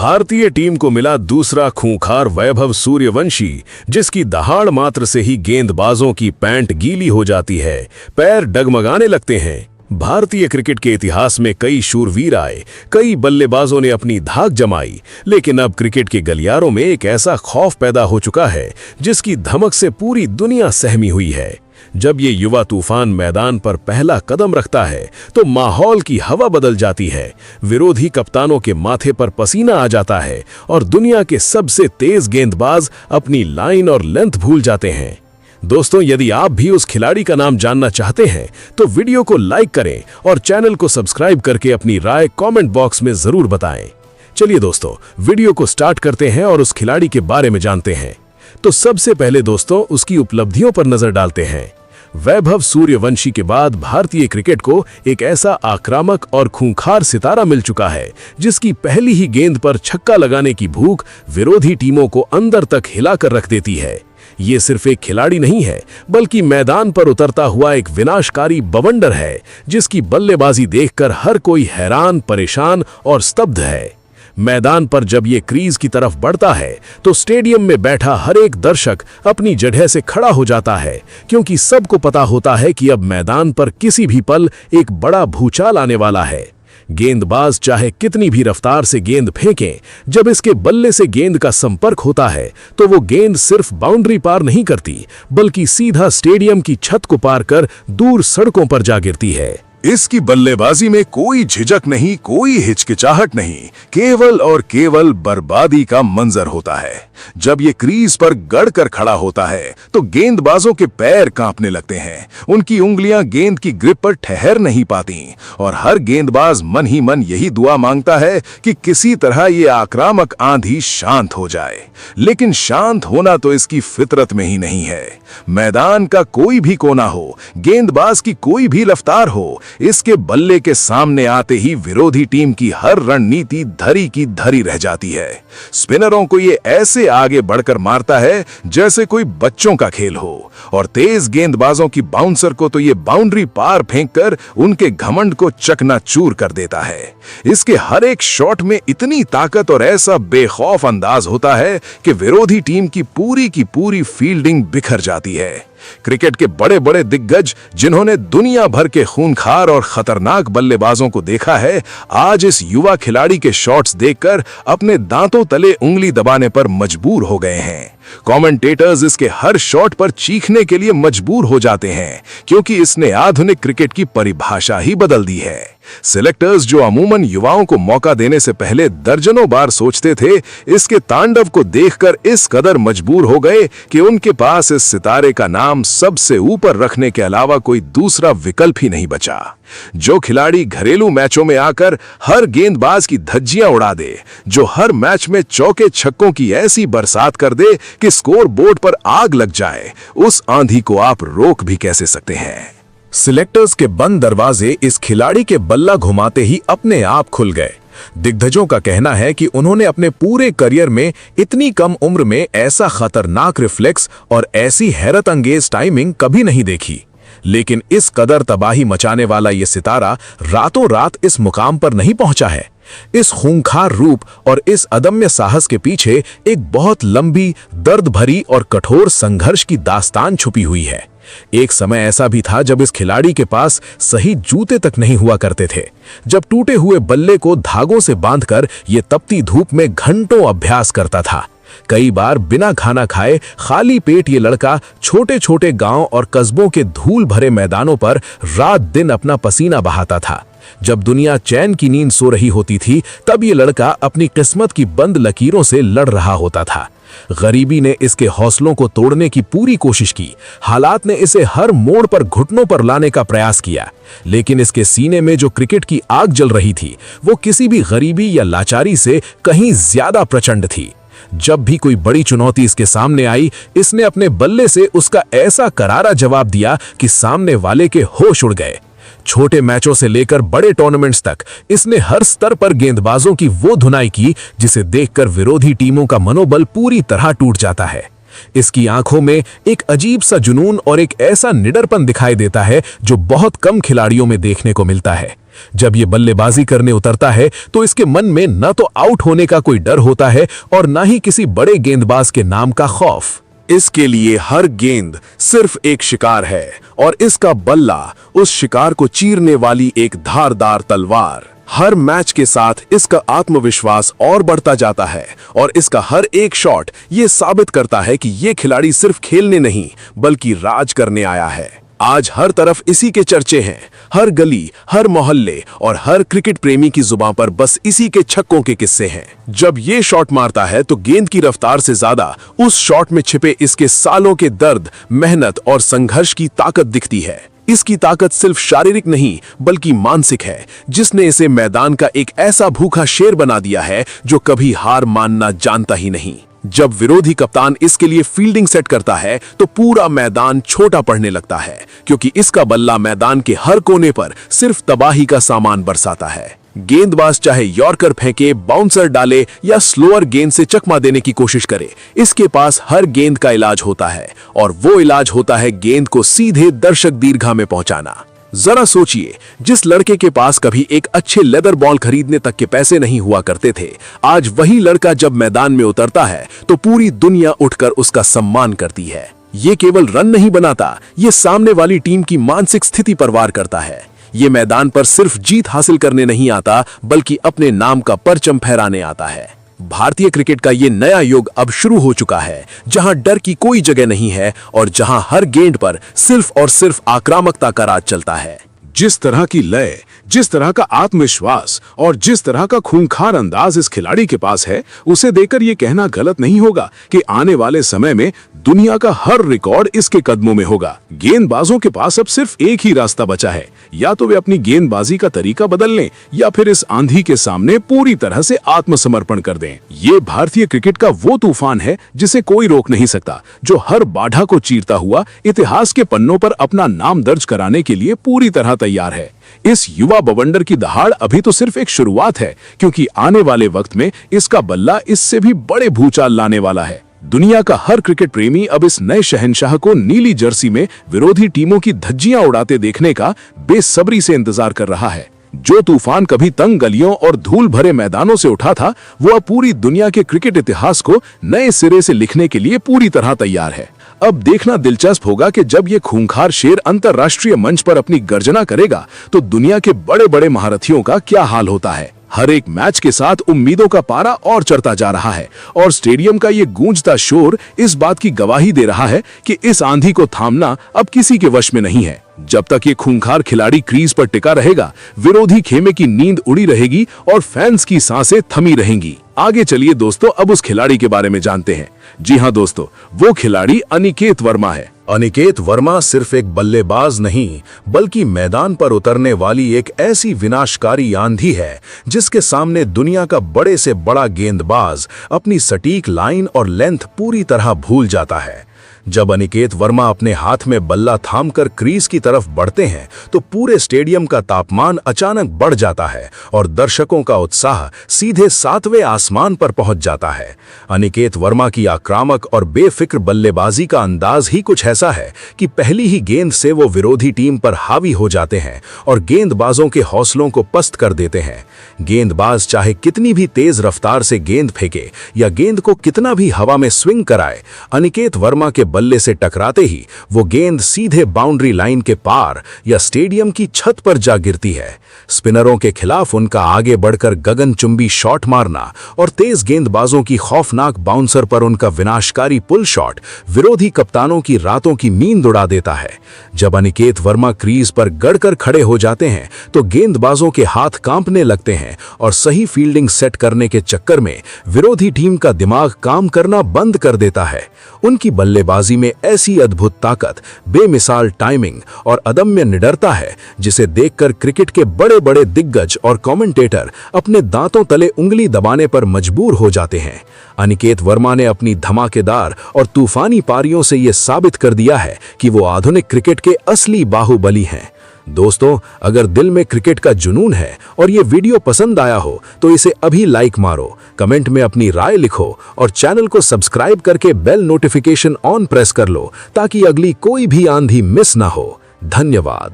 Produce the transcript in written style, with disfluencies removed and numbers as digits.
भारतीय टीम को मिला दूसरा खूंखार वैभव सूर्यवंशी, जिसकी दहाड़ मात्र से ही गेंदबाजों की पैंट गीली हो जाती है, पैर डगमगाने लगते हैं। भारतीय क्रिकेट के इतिहास में कई शूरवीर आए, कई बल्लेबाजों ने अपनी धाक जमाई, लेकिन अब क्रिकेट के गलियारों में एक ऐसा खौफ पैदा हो चुका है जिसकी धमक से पूरी दुनिया सहमी हुई है। जब ये युवा तूफान मैदान पर पहला कदम रखता है तो माहौल की हवा बदल जाती है, विरोधी कप्तानों के माथे पर पसीना आ जाता है और दुनिया के सबसे तेज गेंदबाज अपनी लाइन और लेंथ भूल जाते हैं। दोस्तों, यदि आप भी उस खिलाड़ी का नाम जानना चाहते हैं तो वीडियो को लाइक करें और चैनल को सब्सक्राइब करके अपनी राय कमेंट बॉक्स में जरूर बताएं। चलिए दोस्तों, वीडियो को स्टार्ट करते हैं और उस खिलाड़ी के बारे में जानते हैं। तो सबसे पहले दोस्तों उसकी उपलब्धियों पर नजर डालते हैं। वैभव सूर्यवंशी के बाद भारतीय क्रिकेट को एक ऐसा आक्रामक और खूंखार सितारा मिल चुका है जिसकी पहली ही गेंद पर छक्का लगाने की भूख विरोधी टीमों को अंदर तक हिलाकर रख देती है। ये सिर्फ एक खिलाड़ी नहीं है, बल्कि मैदान पर उतरता हुआ एक विनाशकारी बवंडर है जिसकी बल्लेबाजी देखकर हर कोई हैरान, परेशान और स्तब्ध है। मैदान पर जब ये क्रीज की तरफ बढ़ता है तो स्टेडियम में बैठा हर एक दर्शक अपनी जगह से खड़ा हो जाता है, क्योंकि सबको पता होता है कि अब मैदान पर किसी भी पल एक बड़ा भूचाल आने वाला है। गेंदबाज चाहे कितनी भी रफ्तार से गेंद फेंकें, जब इसके बल्ले से गेंद का संपर्क होता है तो वो गेंद सिर्फ बाउंड्री पार नहीं करती, बल्कि सीधा स्टेडियम की छत को पार कर दूर सड़कों पर जा गिरती है। इसकी बल्लेबाजी में कोई झिझक नहीं, कोई हिचकिचाहट नहीं, केवल और केवल बर्बादी का मंजर होता है। जब ये क्रीज पर गड़कर खड़ा होता है तो गेंदबाजों के पैर कांपने लगते हैं, उनकी उंगलियां गेंद की ग्रिप पर ठहर नहीं पाती और हर गेंदबाज मन ही मन यही दुआ मांगता है कि किसी तरह ये आक्रामक आंधी शांत हो जाए। लेकिन शांत होना तो इसकी फितरत में ही नहीं है। मैदान का कोई भी कोना हो, गेंदबाज की कोई भी रफ्तार हो, इसके बल्ले के सामने आते ही विरोधी टीम की हर रणनीति धरी की धरी रह जाती है। स्पिनरों को ये ऐसे आगे बढ़कर मारता है जैसे कोई बच्चों का खेल हो, और तेज गेंदबाजों की बाउंसर को तो ये बाउंड्री पार फेंककर उनके घमंड को चकनाचूर कर देता है। इसके हर एक शॉट में इतनी ताकत और ऐसा बेखौफ अंदाज होता है कि विरोधी टीम की पूरी फील्डिंग बिखर जाती है। क्रिकेट के बड़े बड़े दिग्गज जिन्होंने दुनिया भर के खूंखार और खतरनाक बल्लेबाजों को देखा है, आज इस युवा खिलाड़ी के शॉट्स देखकर अपने दांतों तले उंगली दबाने पर मजबूर हो गए हैं। कमेंटेटर्स इसके हर शॉट पर चीखने के लिए मजबूर हो जाते हैं, क्योंकि इसने आधुनिक क्रिकेट की परिभाषा ही बदल दी है। सिलेक्टर्स, जो अमूमन युवाओं को मौका देने से पहले दर्जनों बार सोचते थे, इसके तांडव को देखकर इस कदर मजबूर हो गए कि उनके पास इस सितारे का नाम सबसे ऊपर रखने के अलावा कोई दूसरा विकल्प ही नहीं बचा। जो खिलाड़ी घरेलू मैचों में आकर हर गेंदबाज की धज्जियां उड़ा दे, जो हर मैच में चौके छक्कों की ऐसी बरसात कर दे कि स्कोर बोर्ड पर आग लग जाए, उस आंधी को आप रोक भी कैसे सकते हैं। सिलेक्टर्स के बंद दरवाजे इस खिलाड़ी के बल्ला घुमाते ही अपने आप खुल गए। दिग्गजों का कहना है कि उन्होंने अपने पूरे करियर में इतनी कम उम्र में ऐसा खतरनाक रिफ्लेक्स और ऐसी हैरत अंगेज टाइमिंग कभी नहीं देखी। लेकिन इस कदर तबाही मचाने वाला ये सितारा रातों रात इस मुकाम पर नहीं पहुंचा है। इस खूंखार रूप और इस अदम्य साहस के पीछे एक बहुत लंबी, दर्द भरी और कठोर संघर्ष की दास्तान छुपी हुई है। एक समय ऐसा भी था जब इस खिलाड़ी के पास सही जूते तक नहीं हुआ करते थे, जब टूटे हुए बल्ले को धागों से बांधकर ये तपती धूप में घंटों अभ्यास करता था। कई बार बिना खाना खाए खाली पेट ये लड़का छोटे छोटे गांव और कस्बों के धूल भरे मैदानों पर रात दिन अपना पसीना बहाता था। जब दुनिया चैन की नींद सो रही होती थी, तब ये लड़का अपनी किस्मत की बंद लकीरों से लड़ रहा होता था। गरीबी ने इसके हौसलों को तोड़ने की पूरी कोशिश की, हालात ने इसे हर मोड़ पर घुटनों पर लाने का प्रयास किया, लेकिन इसके सीने में जो क्रिकेट की आग जल रही थी वो किसी भी गरीबी या लाचारी से कहीं ज्यादा प्रचंड थी। जब भी कोई बड़ी चुनौती इसके सामने आई, इसने अपने बल्ले से उसका ऐसा करारा जवाब दिया कि सामने वाले के होश उड़ गए। छोटे मैचों से लेकर बड़े टूर्नामेंट्स तक इसने हर स्तर पर गेंदबाजों की वो धुनाई की जिसे देखकर विरोधी टीमों का मनोबल पूरी तरह टूट जाता है। इसकी आंखों में एक अजीब सा जुनून और एक ऐसा निडरपन दिखाई देता है जो बहुत कम खिलाड़ियों में देखने को मिलता है। जब ये बल्लेबाजी करने उतरता है तो इसके मन में न तो आउट होने का कोई डर होता है और न ही किसी बड़े गेंदबाज के नाम का खौफ। इसके लिए हर गेंद सिर्फ एक शिकार है और इसका बल्ला उस शिकार को चीरने वाली एक धारदार तलवार। हर मैच के साथ इसका आत्मविश्वास और बढ़ता जाता है और इसका हर एक शॉट ये साबित करता है कि ये खिलाड़ी सिर्फ खेलने नहीं बल्कि राज करने आया है। आज हर तरफ इसी के चर्चे हैं, हर गली, हर मोहल्ले और हर क्रिकेट प्रेमी की जुबान पर बस इसी के छक्कों के किस्से हैं। जब ये शॉट मारता है तो गेंद की रफ्तार से ज्यादा उस शॉट में छिपे इसके सालों के दर्द, मेहनत और संघर्ष की ताकत दिखती है। इसकी ताकत सिर्फ शारीरिक नहीं बल्कि मानसिक है, जिसने इसे मैदान का एक ऐसा भूखा शेर बना दिया है जो कभी हार मानना जानता ही नहीं। जब विरोधी कप्तान इसके लिए फील्डिंग सेट करता है तो पूरा मैदान छोटा पड़ने लगता है, क्योंकि इसका बल्ला मैदान के हर कोने पर सिर्फ तबाही का सामान बरसाता है। गेंदबाज चाहे यॉर्कर फेंके, बाउंसर डाले या स्लोअर गेंद से चकमा देने की कोशिश करे, इसके पास हर गेंद का इलाज होता है और वो इलाज होता है गेंद को सीधे दर्शक दीर्घा में पहुंचाना। जरा सोचिए, जिस लड़के के पास कभी एक अच्छे लेदर बॉल खरीदने तक के पैसे नहीं हुआ करते थे, आज वही लड़का जब मैदान में उतरता है तो पूरी दुनिया उठकर उसका सम्मान करती है। ये केवल रन नहीं बनाता, ये सामने वाली टीम की मानसिक स्थिति पर वार करता है। ये मैदान पर सिर्फ जीत हासिल करने नहीं आता बल्कि अपने नाम का परचम फहराने आता है। भारतीय क्रिकेट का ये नया युग अब शुरू हो चुका है, जहां डर की कोई जगह नहीं है और जहां हर गेंद पर सिर्फ और सिर्फ आक्रामकता का राज चलता है। जिस तरह की लय, जिस तरह का आत्मविश्वास और जिस तरह का खूंखार अंदाज इस खिलाड़ी के पास है, उसे देखकर यह कहना गलत नहीं होगा कि आने वाले समय में दुनिया का हर रिकॉर्ड इसके कदमों में होगा। गेंदबाजों के पास अब सिर्फ एक ही रास्ता बचा है, या तो वे अपनी गेंदबाजी का तरीका बदल लें या फिर इस आंधी के सामने पूरी तरह से आत्मसमर्पण कर दें। ये भारतीय क्रिकेट का वो तूफान है जिसे कोई रोक नहीं सकता, जो हर बाधा को चीरता हुआ इतिहास के पन्नों पर अपना नाम दर्ज कराने के लिए पूरी तरह तैयार है। इस युवा बवंडर की दहाड़ अभी तो सिर्फ एक शुरुआत है, क्योंकि आने वाले वक्त में इसका बल्ला इससे भी बड़े भूचाल लाने वाला है। दुनिया का हर क्रिकेट प्रेमी अब इस नए शहंशाह को नीली जर्सी में विरोधी टीमों की धज्जियां उड़ाते देखने का बेसब्री से इंतजार कर रहा है। जो तूफान कभी तंग गलियों और धूल भरे मैदानों से उठा था, वो अब पूरी दुनिया के क्रिकेट इतिहास को नए सिरे से लिखने के लिए पूरी तरह तैयार है। अब देखना दिलचस्प होगा कि जब ये खूंखार शेर अंतर्राष्ट्रीय मंच पर अपनी गर्जना करेगा तो दुनिया के बड़े बड़े महारथियों का क्या हाल होता है। हर एक मैच के साथ उम्मीदों का पारा और चढ़ता जा रहा है और स्टेडियम का ये गूंजता शोर इस बात की गवाही दे रहा है कि इस आंधी को थामना अब किसी के वश में नहीं है। जब तक ये खूंखार खिलाड़ी क्रीज पर टिका रहेगा, विरोधी खेमे की नींद उड़ी रहेगी और फैंस की सांसें थमी रहेंगी। आगे चलिए दोस्तों, अब उस खिलाड़ी के बारे में जानते हैं। जी हाँ दोस्तों, वो खिलाड़ी अनिकेत वर्मा है। अनिकेत वर्मा सिर्फ एक बल्लेबाज नहीं बल्कि मैदान पर उतरने वाली एक ऐसी विनाशकारी आंधी है जिसके सामने दुनिया का बड़े से बड़ा गेंदबाज अपनी सटीक लाइन और लेंथ पूरी तरह भूल जाता है। जब अनिकेत वर्मा अपने हाथ में बल्ला थामकर क्रीज की तरफ बढ़ते हैं तो पूरे स्टेडियम का तापमान अचानक बढ़ जाता है और दर्शकों का उत्साह सीधे 7वें आसमान पर पहुंच जाता है। अनिकेत वर्मा की आक्रामक और बेफिक्र बल्लेबाजी का अंदाज ही कुछ ऐसा है कि पहली ही गेंद से वो विरोधी टीम पर हावी हो जाते हैं और गेंदबाजों के हौसलों को पस्त कर देते हैं। गेंदबाज चाहे कितनी भी तेज रफ्तार से गेंद फेंके या गेंद को कितना भी हवा में स्विंग कराए, अनिकेत वर्मा के बल्ले से टकराते ही वो गेंद सीधे बाउंड्री लाइन के पार या स्टेडियम की छत पर जा गिरती है। स्पिनरों के खिलाफ उनका आगे बढ़कर गगनचुंबी शॉट मारना और तेज गेंदबाजों की खौफनाक बाउंसर पर उनका विनाशकारी पुल शॉट विरोधी कप्तानों की रातों की नींद उड़ा देता है। जब अनिकेत वर्मा क्रीज पर गड़कर खड़े हो जाते हैं तो गेंदबाजों के हाथ कांपने लगते हैं और सही फील्डिंग सेट करने के चक्कर में विरोधी टीम का दिमाग काम करना बंद कर देता है। उनकी बल्लेबाजी में ऐसी अद्भुत ताकत, बेमिसाल टाइमिंग और अदम्य निडरता है जिसे देखकर क्रिकेट के बड़े बड़े दिग्गज और कमेंटेटर अपने दांतों तले उंगली दबाने पर मजबूर हो जाते हैं। अनिकेत वर्मा ने अपनी धमाकेदार और तूफानी पारियों से यह साबित कर दिया है कि वो आधुनिक क्रिकेट के असली बाहुबली हैं। दोस्तों, अगर दिल में क्रिकेट का जुनून है और ये वीडियो पसंद आया हो तो इसे अभी लाइक मारो, कमेंट में अपनी राय लिखो और चैनल को सब्सक्राइब करके बेल नोटिफिकेशन ऑन प्रेस कर लो ताकि अगली कोई भी आंधी मिस ना हो। धन्यवाद।